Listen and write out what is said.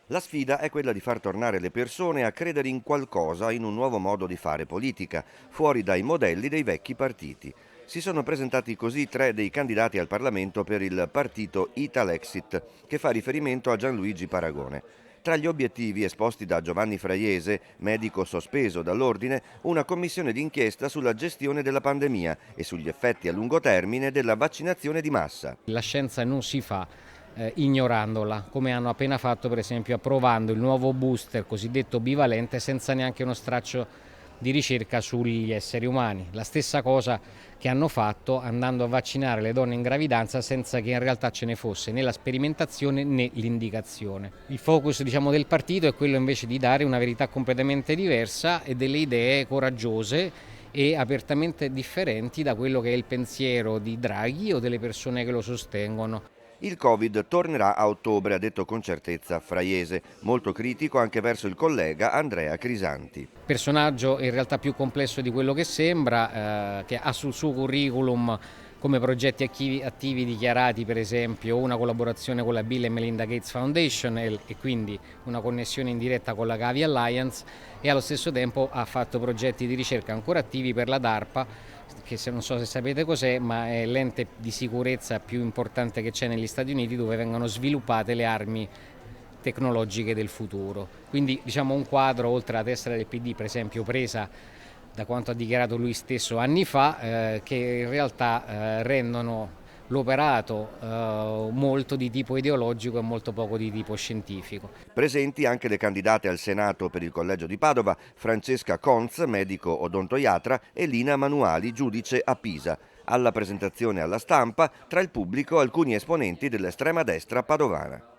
La sfida è quella di far tornare le persone a credere in qualcosa, in un nuovo modo di fare politica, fuori dai modelli dei vecchi partiti. Si sono presentati così tre dei candidati al Parlamento per il partito Italexit, che fa riferimento a Gianluigi Paragone. Tra gli obiettivi esposti da Giovanni Fraiese, medico sospeso dall'ordine, una commissione d'inchiesta sulla gestione della pandemia e sugli effetti a lungo termine della vaccinazione di massa. La scienza non si fa ignorandola, come hanno appena fatto per esempio approvando il nuovo booster cosiddetto bivalente senza neanche uno straccio di ricerca sugli esseri umani. La stessa cosa che hanno fatto andando a vaccinare le donne in gravidanza senza che in realtà ce ne fosse né la sperimentazione né l'indicazione. Il focus del partito è quello invece di dare una verità completamente diversa e delle idee coraggiose e apertamente differenti da quello che è il pensiero di Draghi o delle persone che lo sostengono. Il Covid tornerà a ottobre, ha detto con certezza Fraiese, molto critico anche verso il collega Andrea Crisanti. Personaggio in realtà più complesso di quello che sembra, che ha sul suo curriculum come progetti attivi dichiarati per esempio una collaborazione con la Bill e Melinda Gates Foundation e quindi una connessione in diretta con la Gavi Alliance e allo stesso tempo ha fatto progetti di ricerca ancora attivi per la DARPA, che se non so se sapete cos'è, ma è l'ente di sicurezza più importante che c'è negli Stati Uniti dove vengono sviluppate le armi tecnologiche del futuro. Quindi un quadro, oltre alla tessera del PD per esempio presa da quanto ha dichiarato lui stesso anni fa, che in realtà rendono l'operato molto di tipo ideologico e molto poco di tipo scientifico. Presenti anche le candidate al Senato per il Collegio di Padova, Francesca Conz, medico odontoiatra, e Lina Manuali, giudice a Pisa. Alla presentazione alla stampa, tra il pubblico alcuni esponenti dell'estrema destra padovana.